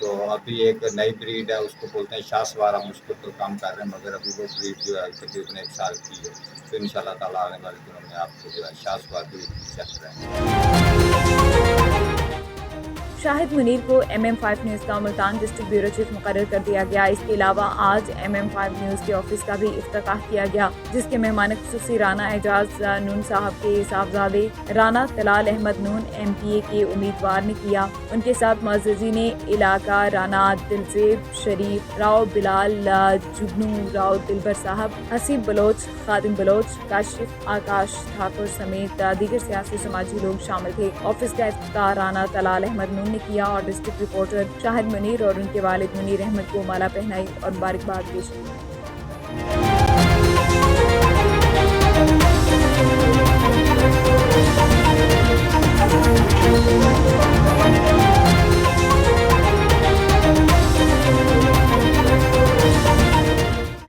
تو ابھی ایک نئی بریڈ ہے، اس کو بولتے ہیں شاہ سوار، ہم اس کو تو کام کر رہے ہیں، مگر ابھی وہ بریڈ جو ہے تقریباً 1 سال کی ہے، تو ان شاء اللہ تعالیٰ آنے والے دنوں میں آپ کو جو ہے شاہ سوار بریڈ چل رہے ہیں۔ شاہد منیر کو MM5 نیوز کا ملتان ڈسٹرکٹ بیورو چیف مقرر کر دیا گیا۔ اس کے علاوہ آج MM5 نیوز کے آفس کا بھی افتتاح کیا گیا، جس کے مہمان خصوصی رانا اعجاز نون صاحب کے صاحبزادے رانا طلال احمد نون MPA کے امیدوار نے کیا۔ ان کے ساتھ معززین علاقہ رانا دلزیب شریف راؤ، بلال جگنو راؤ دلبر صاحب، حسیب بلوچ، خادم بلوچ، کاشف آکاش ٹھاکر سمیت دیگر سیاسی سماجی لوگ شامل تھے۔ آفس کا افتتاح رانا طلال احمد نون نے کیا اور ڈسٹرکٹ رپورٹر شاہد منیر اور ان کے والد منیر احمد کو مالا پہنائی اور مبارکباد پیش کی۔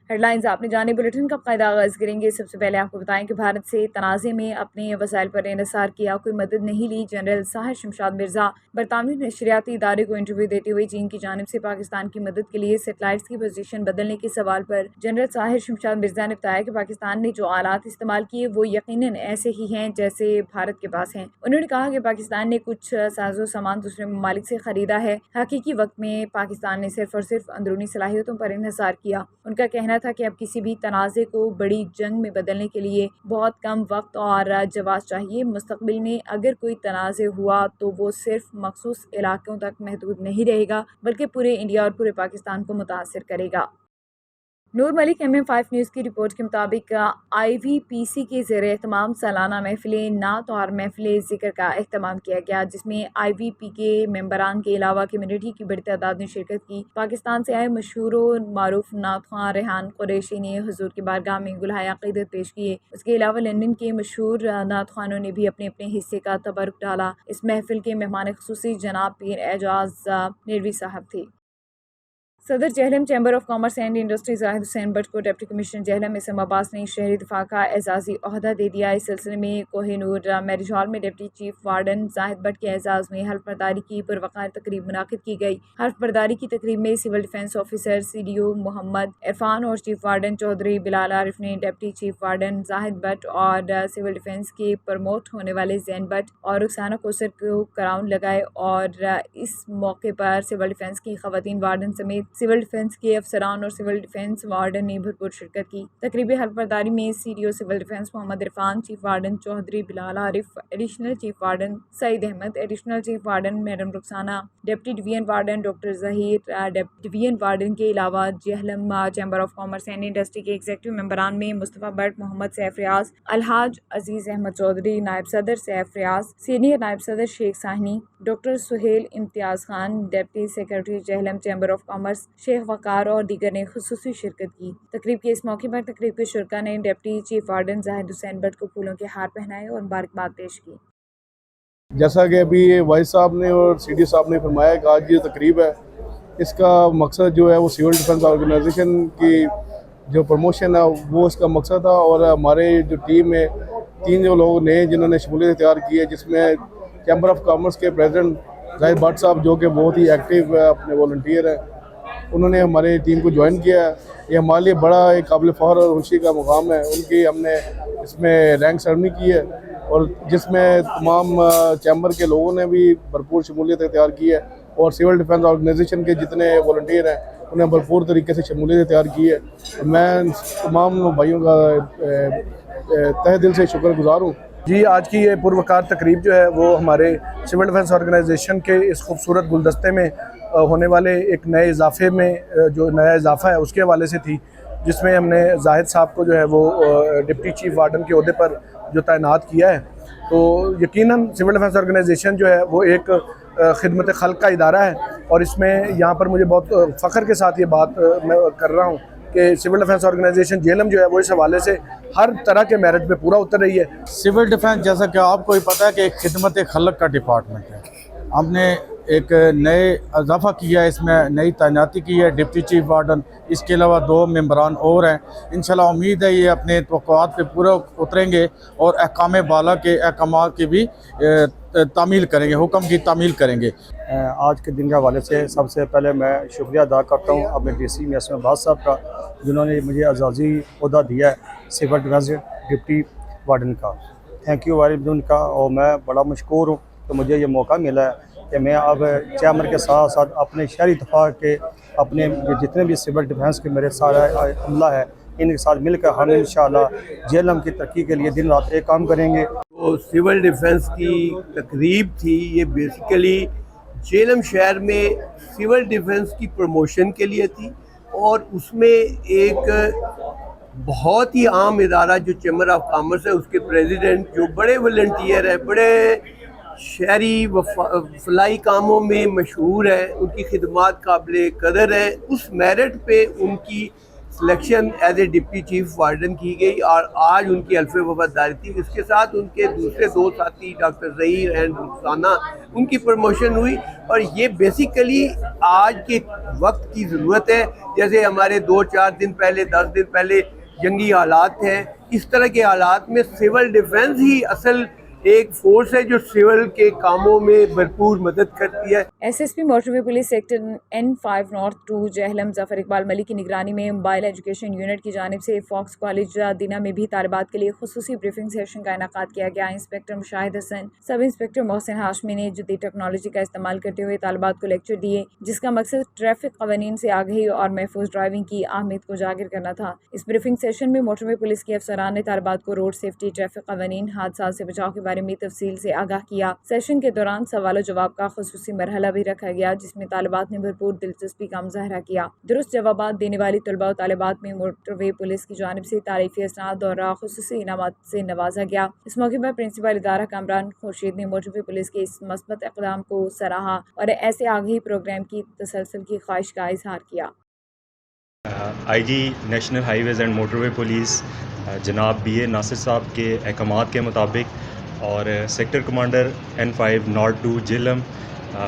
ہیڈ لائنز آپ نے جانے، بلیٹن کا قاعدہ آغاز کریں گے۔ سب سے پہلے آپ کو بتائیں کہ بھارت سے تنازع میں اپنے وسائل پر انحصار کیا کوئی مدد نہیں لی۔ جنرل ساحر شمشاد مرزا برطانوی نشریاتی ادارے کو انٹرویو دیتے ہوئے چین کی جانب سے پاکستان کی مدد کے لیے سیٹلائٹس کی پوزیشن بدلنے کے سوال پر جنرل ساحر شمشاد مرزا نے بتایا کہ پاکستان نے جو آلات استعمال کیے وہ یقیناً ایسے ہی ہیں جیسے بھارت کے پاس ہیں۔ انہوں نے کہا کہ پاکستان نے کچھ ساز و سامان دوسرے ممالک سے خریدا ہے، حقیقی وقت میں پاکستان نے صرف اور صرف اندرونی صلاحیتوں پر انحصار کیا۔ ان کا کہنا تھا کہ اب کسی بھی تنازع کو بڑی جنگ میں بدلنے کے لیے بہت کم وقت اور جواز چاہیے۔ مستقبل میں اگر کوئی تنازع ہوا تو وہ صرف مخصوص علاقوں تک محدود نہیں رہے گا بلکہ پورے انڈیا اور پورے پاکستان کو متاثر کرے گا۔ نور ملک MM5 نیوز کی رپورٹ کے مطابق IVPC کے زیر اہتمام سالانہ محفل نعت اور محفل ذکر کا اہتمام کیا گیا، جس میں IVP کے ممبران کے علاوہ کمیونٹی کی بڑی تعداد نے شرکت کی۔ پاکستان سے آئے مشہور و معروف نعت خواں ریحان قریشی نے حضور کی بارگاہ میں گلہائے عقیدت پیش کیے۔ اس کے علاوہ لندن کے مشہور نعت خوانوں نے بھی اپنے اپنے حصے کا تبرک ڈالا۔ اس محفل کے مہمان خصوصی جناب پیر اعجاز نیروی صاحب تھے۔ صدر Jhelum chamber of commerce and industry Zahid Hussain but کو ڈپٹی کمشنر جہلم اسم عباس نے شہری دفاع کا اعزازی عہدہ دے دیا۔ اس سلسلے میں کوہ نور میرج ہال میں deputy chief warden Zahid but کے اعزاز میں حلف برداری کی پروقار تقریب منعقد کی گئی۔ حلف برداری کی تقریب میں سول ڈیفنس آفیسر CDO محمد عرفان اور چیف وارڈن چودھری بلال عارف نے deputy chief warden Zahid but اور سول ڈیفنس کے پروموٹ ہونے والے زین بٹ اور رخسانہ کوثر کو کراؤن لگائے اور اس موقع پر سول ڈیفنس کی خواتین وارڈن سمیت سول ڈیفنس کے افسران اور سول ڈیفنس وارڈن نے بھرپور شرکت کی۔ تقریبی حلف برداری میں CDO civil defence Muhammad Irfan, chief warden Chaudhry Bilal Arif, additional chief warden Saeed Ahmed, additional chief warden madam Rukhsana, deputy division warden doctor Zaheer, division warden کے علاوہ Jhelum chamber of commerce and industry کے ایگزیکٹو ممبران میں مصطفیٰ بٹ، محمد سیف ریاض، الحاج عزیز احمد چودھری، نائب صدر سیف ریاض، سینئر نائب صدر شیخ Sahni, doctor Sohail Imtiaz Khan, deputy secretary Jhelum chamber of commerce شیخ وقار اور دیگر نے خصوصی شرکت کی۔ تقریب کے اس موقع پر تقریب کے شرکاء نے deputy chief warden Zahid Hussain but کو پھولوں کے ہار پہنائے اور مبارکباد پیش کی۔ جیسا کہ ابھی وائس صاحب نے اور CD صاحب نے فرمایا کہ آج یہ تقریب ہے، اس کا مقصد جو ہے وہ سول ڈیفنس آرگنائزیشن کی جو پروموشن ہے وہ اس کا مقصد تھا، اور ہمارے جو ٹیم میں 3 جو لوگ نئے جنہوں نے شمولیت اختیار کی ہے، جس میں چیمبر آف کامرس کے پریزیڈنٹ زاہد بٹ صاحب جو کہ بہت ہی ایکٹیو ہے، اپنے والنٹیئر ہیں، انہوں نے ہماری ٹیم کو جوائن کیا ہے۔ یہ ہمارے لیے بڑا ایک قابل فخر اور خوشی کا مقام ہے۔ ان کی ہم نے اس میں رینک سرمنی کی ہے اور جس میں تمام چیمبر کے لوگوں نے بھی بھرپور شمولیت اختیار کی ہے، اور سول ڈیفنس آرگنائزیشن کے جتنے والنٹیئر ہیں انہیں بھرپور طریقے سے شمولیت اختیار کی ہے۔ میں تمام بھائیوں کا تہ دل سے شکر گزار ہوں۔ جی، آج کی یہ پروقار تقریب جو ہے وہ ہمارے سول ڈیفنس آرگنائزیشن کے اس خوبصورت گلدستے میں ہونے والے ایک نئے اضافے میں جو نیا اضافہ ہے اس کے حوالے سے تھی، جس میں ہم نے زاہد صاحب کو جو ہے وہ ڈپٹی چیف وارڈن کے عہدے پر جو تعینات کیا ہے۔ تو یقیناً سول ڈیفنس آرگنائزیشن جو ہے وہ ایک خدمت خلق کا ادارہ ہے، اور اس میں یہاں پر مجھے بہت فخر کے ساتھ یہ بات میں کر رہا ہوں کہ سول ڈیفنس آرگنائزیشن جہلم جو ہے وہ اس حوالے سے ہر طرح کے میرٹ پہ پورا اتر رہی ہے۔ سول ڈیفنس جیسا کہ آپ کو ہی پتہ ہے کہ ایک خدمت خلق کا ڈپارٹمنٹ ہے۔ ہم نے ایک نئے اضافہ کیا ہے، اس میں نئی تعیناتی کی ہے ڈپٹی چیف وارڈن، اس کے علاوہ 2 ممبران اور ہیں۔ انشاءاللہ امید ہے یہ اپنے توقعات پہ پورا اتریں گے اور احکام بالا کے احکامات کی بھی تعمیل کریں گے، حکم کی تعمیل کریں گے۔ آج کے دن کے حوالے سے سب سے پہلے میں شکریہ ادا کرتا ہوں اپنے ڈی سی میاں عباس صاحب کا، جنہوں نے مجھے اعزازی عہدہ دیا ہے سول ڈیفینس ڈپٹی وارڈن کا۔ تھینک یو ویری مچ ان کا، اور میں بڑا مشکور ہوں کہ مجھے یہ موقع ملا ہے کہ میں اب چیئرمین کے ساتھ ساتھ اپنے شہری دفاع کے اپنے جتنے بھی سول ڈیفینس کے میرے سارا عملہ ہے، ان کے ساتھ مل کر ہم انشاءاللہ جہلم کی ترقی کے لیے دن رات ایک کام کریں گے۔ تو سول ڈیفنس کی تقریب تھی، یہ بیسیکلی جہلم شہر میں سول ڈیفنس کی پروموشن کے لیے تھی، اور اس میں ایک بہت ہی عام ادارہ جو چیمبر آف کامرس ہے، اس کے پریزیڈنٹ جو بڑے والنٹیئر ہے، بڑے شہری فلاحی کاموں میں مشہور ہے، ان کی خدمات قابل قدر ہیں، اس میرٹ پہ ان کی selection as a deputy chief warden کی گئی، اور آج ان کی حلف وفاداری تھی۔ اس کے ساتھ ان کے دوسرے 2 ساتھی ڈاکٹر ظہیر اینڈ رخسانہ، ان کی پروموشن ہوئی، اور یہ بیسیکلی آج کے وقت کی ضرورت ہے۔ جیسے ہمارے 2-4 دن پہلے 10 دن پہلے جنگی حالات ہیں، اس طرح کے حالات میں سول ڈیفنس ہی اصل ایک فورس ہے جو سول کے کاموں میں بھرپور مدد کرتی ہے۔ S S P motorway police sector N5 north 2 Jhelum Zafar Iqbal Malik کی نگرانی میں موبائل ایجوکیشن یونٹ کی جانب سے فاکس کالج دینا میں بھی طالبات کے لیے خصوصی بریفنگ سیشن کا انعقاد کیا گیا۔ انسپکٹر مشاہد حسن، سب انسپکٹر محسن ہاشمی نے جدید ٹیکنالوجی کا استعمال کرتے ہوئے طالبات کو لیکچر دیے، جس کا مقصد ٹریفک قوانین سے آگاہی اور محفوظ ڈرائیونگ کی اہمیت کو اجاگر کرنا تھا۔ اس بریفنگ سیشن میں موٹروے پولیس کے افسران نے طالبات کو روڈ سیفٹی، ٹریفک قوانین، حادثات سے بچاؤ کے بارے میں تفصیل سے آگاہ کیا۔ سیشن کے دوران سوال و جواب کا خصوصی مرحلہ بھی رکھا گیا، جس میں طالبات نے بھرپور دلچسپی کا مظاہرہ کیا۔ درست جوابات دینے والی طلباء و طالبات میں موٹروے پولیس کی جانب سے تعریفی اسناد اور خصوصی انعامات سے نوازا گیا۔ اس موقع پر پرنسپل ادارہ کامران خورشید نے موٹروے پولیس کے اس مثبت اقدام کو سراہا اور ایسے آگاہی پروگرام کی تسلسل کی خواہش کا اظہار کیا۔ آئی جی national high ways and motorway police جناب بی اے ناصر صاحب کے احکامات کے مطابق اور sector commander N5 north 2 Jhelum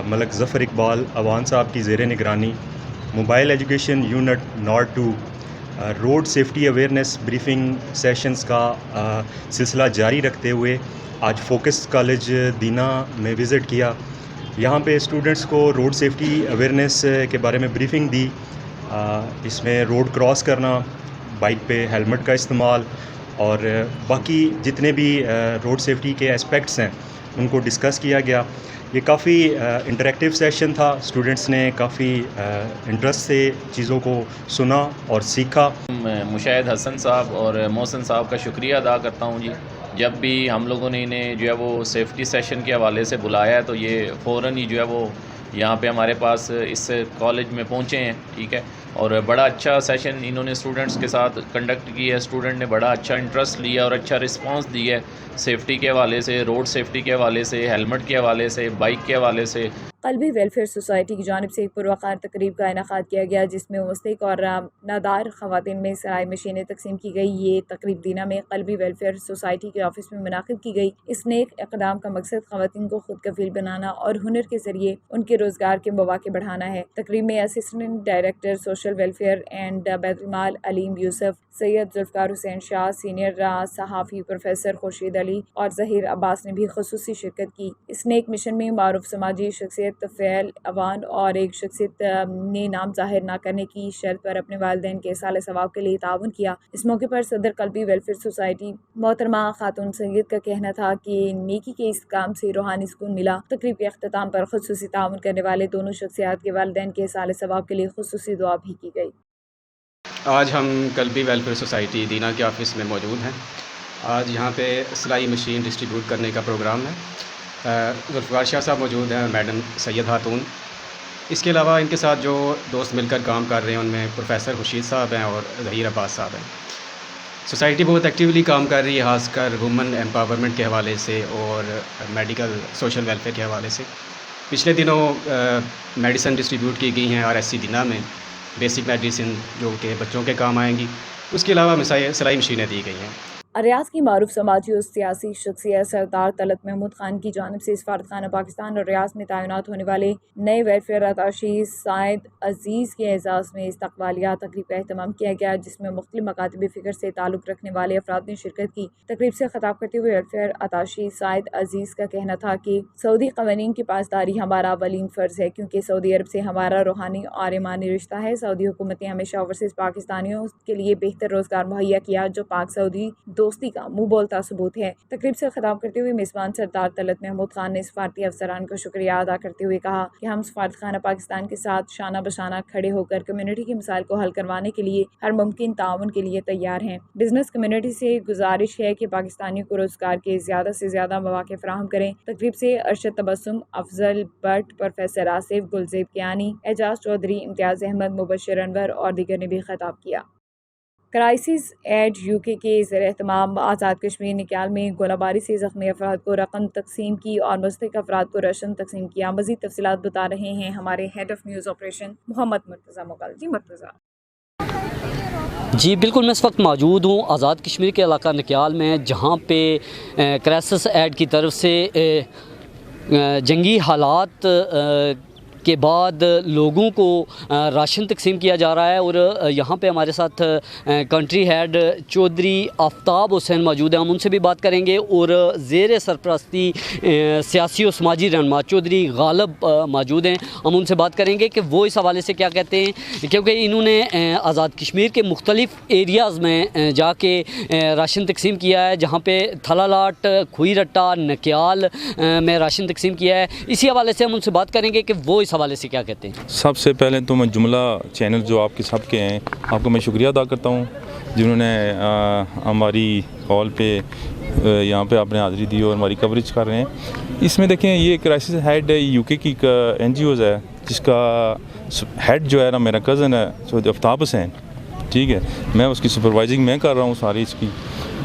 ملک ظفر اقبال اوان صاحب کی زیر نگرانی mobile education unit north 2 road safety awareness briefing sessions کا سلسلہ جاری رکھتے ہوئے آج فوکس کالج دینا میں وزٹ کیا۔ یہاں پہ اسٹوڈنٹس کو روڈ سیفٹی اویئرنیس کے بارے میں بریفنگ دی۔ اس میں روڈ کراس کرنا، بائک پہ ہیلمٹ کا استعمال اور باقی جتنے بھی روڈ سیفٹی کے اسپیکٹس ہیں ان کو ڈسکس کیا گیا۔ یہ کافی انٹریکٹیو سیشن تھا، اسٹوڈنٹس نے کافی انٹرسٹ سے چیزوں کو سنا اور سیکھا۔ مشاہد حسن صاحب اور محسن صاحب کا شکریہ ادا کرتا ہوں جی، جب بھی ہم لوگوں نے انہیں جو ہے وہ سیفٹی سیشن کے حوالے سے بلایا ہے تو یہ فوراً ہی جو ہے وہ یہاں پہ ہمارے پاس اس کالج میں پہنچے ہیں، ٹھیک ہے، اور بڑا اچھا سیشن انہوں نے اسٹوڈنٹس کے ساتھ کنڈکٹ کیا ہے۔ اسٹوڈنٹ نے بڑا اچھا انٹرسٹ لیا اور اچھا رسپانس دیا ہے سیفٹی کے حوالے سے، روڈ سیفٹی کے حوالے سے، ہیلمٹ کے حوالے سے، بائک کے حوالے سے۔ قلبی ویلفیئر سوسائٹی کی جانب سے ایک پروقار تقریب کا انعقاد کیا گیا، جس میں مستحق اور نادار خواتین میں سلائی مشینیں تقسیم کی گئی۔ یہ تقریب دینا میں قلبی ویلفیئر سوسائٹی کے آفس میں منعقد کی گئی۔ اس نیک اقدام کا مقصد خواتین کو خود کفیل بنانا اور ہنر کے ذریعے ان کے روزگار کے مواقع بڑھانا ہے۔ تقریب میں assistant director social welfare and بیت المال علیم یوسف، سید ذوالفقار حسین شاہ، سینئر صحافی پروفیسر خورشید علی اور ظہیر عباس نے بھی خصوصی شرکت کی۔ اس نیک مشن میں معروف سماجی شخصیت فعل اوان اور ایک شخصیت نے نام ظاہر نہ کرنے کی شرط پر اپنے والدین کے اصالِ ثواب کے لیے تعاون کیا۔ اس موقع پر صدر قلبی ویلفیئر سوسائٹی محترمہ خاتون سید کا کہنا تھا کہ نیکی کے اس کام سے روحانی سکون ملا۔ تقریب کے اختتام پر خصوصی تعاون کرنے والے دونوں شخصیات کے والدین کے اصالِ ثواب کے لیے خصوصی دعا بھی کی گئی۔ آج ہم قلبی ویلفیئر سوسائٹی دینا کے آفس میں موجود ہیں۔ آج یہاں پہ سلائی مشین ڈسٹریبیوٹ کرنے کا پروگرام ہے۔ ذوالفقار شاہ صاحب موجود ہیں، میڈم سید خاتون، اس کے علاوہ ان کے ساتھ جو دوست مل کر کام کر رہے ہیں ان میں پروفیسر خورشید صاحب ہیں اور ظہیر عباس صاحب ہیں۔ سوسائٹی بہت ایکٹیولی کام کر رہی ہے، خاص کر وومن ایمپاورمنٹ کے حوالے سے اور میڈیکل سوشل ویلفیئر کے حوالے سے۔ پچھلے دنوں میڈیسن ڈسٹریبیوٹ کی گئی ہیں RSC دینا میں، بیسک میڈیسن جو کہ بچوں کے کام آئیں گی۔ اس کے علاوہ سلائی مشینیں دی گئی ہیں۔ ریاض کی معروف سماجی اور سیاسی شخصیت سردار طلعت محمود خان کی جانب سے سفارت خانہ پاکستان اور ریاض میں تعینات ہونے والے نئے ویلفیئر اتاشی سعید عزیز کے اعزاز میں استقبالیہ تقریب کا اہتمام کیا گیا، جس میں مختلف مکاتب فکر سے تعلق رکھنے والے افراد نے شرکت کی۔ تقریب سے خطاب کرتے ہوئے ویلفیئر اتاشی سعید عزیز کا کہنا تھا کہ سعودی قوانین کی پاسداری ہمارا اولین فرض ہے، کیونکہ سعودی عرب سے ہمارا روحانی اور ایمانی رشتہ ہے۔ سعودی حکومت نے ہمیشہ اوورسیز پاکستانیوں کے لیے بہتر روزگار مہیا کیا، جو پاک سعودی دوستی کا منہ بولتا ثبوت ہے۔ تقریب سے خطاب کرتے ہوئے میزبان سردار طلعت محمود خان نے سفارتی افسران کو شکریہ ادا کرتے ہوئے کہا کہ ہم سفارت خانہ پاکستان کے ساتھ شانہ بشانہ کھڑے ہو کر کمیونٹی کے مسائل کو حل کروانے کے لیے ہر ممکن تعاون کے لیے تیار ہیں۔ بزنس کمیونٹی سے گزارش ہے کہ پاکستانیوں کو روزگار کے زیادہ سے زیادہ مواقع فراہم کریں۔ تقریب سے ارشد تبسم، افضل بٹ، پروفیسر آصف، گلزیب کیانی، اعجاز چودھری، امتیاز احمد، مبشر انور اور دیگر نے بھی خطاب کیا۔ کرائسس ایڈ UK کے زیر اہتمام آزاد کشمیر نکیال میں گولہ باری سے زخمی افراد کو رقم تقسیم کی اور مستحق افراد کو راشن تقسیم کیا۔ مزید تفصیلات بتا رہے ہیں ہمارے ہیڈ آف نیوز آپریشن محمد مرتضیٰ مغل۔ جی مرتضیٰ۔ جی بالکل، میں اس وقت موجود ہوں آزاد کشمیر کے علاقہ نکیال میں، جہاں پہ کرائسس ایڈ کی طرف سے جنگی حالات کے بعد لوگوں کو راشن تقسیم کیا جا رہا ہے، اور یہاں پہ ہمارے ساتھ کنٹری ہیڈ چودھری آفتاب حسین موجود ہیں۔ ہم ان سے بھی بات کریں گے، اور زیر سرپرستی سیاسی و سماجی رہنما چودھری غالب موجود ہیں۔ ہم ان سے بات کریں گے کہ وہ اس حوالے سے کیا کہتے ہیں، کیونکہ انہوں نے آزاد کشمیر کے مختلف ایریاز میں جا کے راشن تقسیم کیا ہے، جہاں پہ تھلا لاٹ، کھوئی رٹا، نکیال میں راشن تقسیم کیا ہے۔ اسی حوالے سے ہم ان سے بات کریں گے کہ وہ اس حوالے سے کیا کہتے ہیں۔ سب سے پہلے تو میں جملہ چینل جو آپ کے سب کے ہیں، آپ کو میں شکریہ ادا کرتا ہوں، جنہوں نے ہماری کال پہ یہاں پہ آپ نے حاضری دی اور ہماری کوریج کر رہے ہیں۔ اس میں دیکھیں، یہ کرائسس ہیڈ UK کی NGOز ہے، جس کا ہیڈ جو ہے نا میرا کزن ہے چودھری آفتاب حسین، ٹھیک ہے، میں اس کی سپروائزنگ میں کر رہا ہوں ساری اس کی۔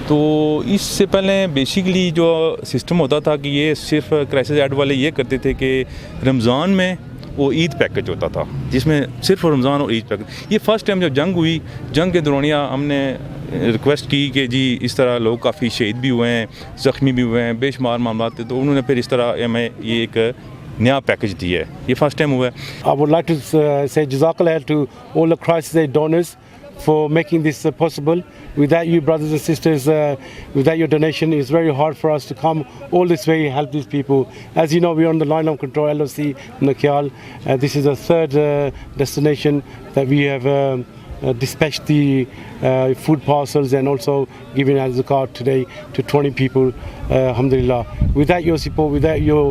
تو اس سے پہلے بیسیکلی جو سسٹم ہوتا تھا کہ یہ صرف کرائسس ایڈ والے یہ کرتے تھے کہ رمضان میں وہ عید پیکج ہوتا تھا، جس میں صرف رمضان اور عید پیکج۔ یہ فرسٹ ٹائم جب جنگ ہوئی، جنگ کے دورانیہ ہم نے ریکویسٹ کی کہ جی اس طرح لوگ کافی شہید بھی ہوئے ہیں، زخمی بھی ہوئے ہیں، بے شمار معاملات تھے، تو انہوں نے پھر اس طرح ہمیں یہ ایک نیا پیکج دیا ہے۔ یہ فرسٹ ٹائم ہوا ہے۔ I would like to say Jazakallah to all the crisis aid donors for making this possible. Without you, brothers and sisters, without your donation, it's very hard for us to come all this way and help these people. As you know, we're on the Line of Control LOC Nakyal. This is the third destination that we have dispatched the food parcels and also given as a card today to 20 people, alhamdulillah. Without your support, without your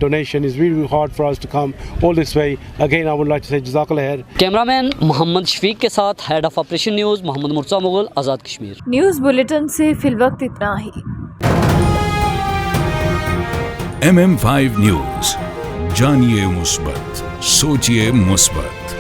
donation, it's really hard for us to come all this way. Again, I would like to say Jazakallah khair. Cameraman Muhammad Shafiq کے ساتھ head of operation news Muhammad Murtaza Mughal, Azad Kashmir. News bulletin سے فی الوقت اتنا ہی۔ MM5 news, جانیے مثبت، سوچیے مثبت۔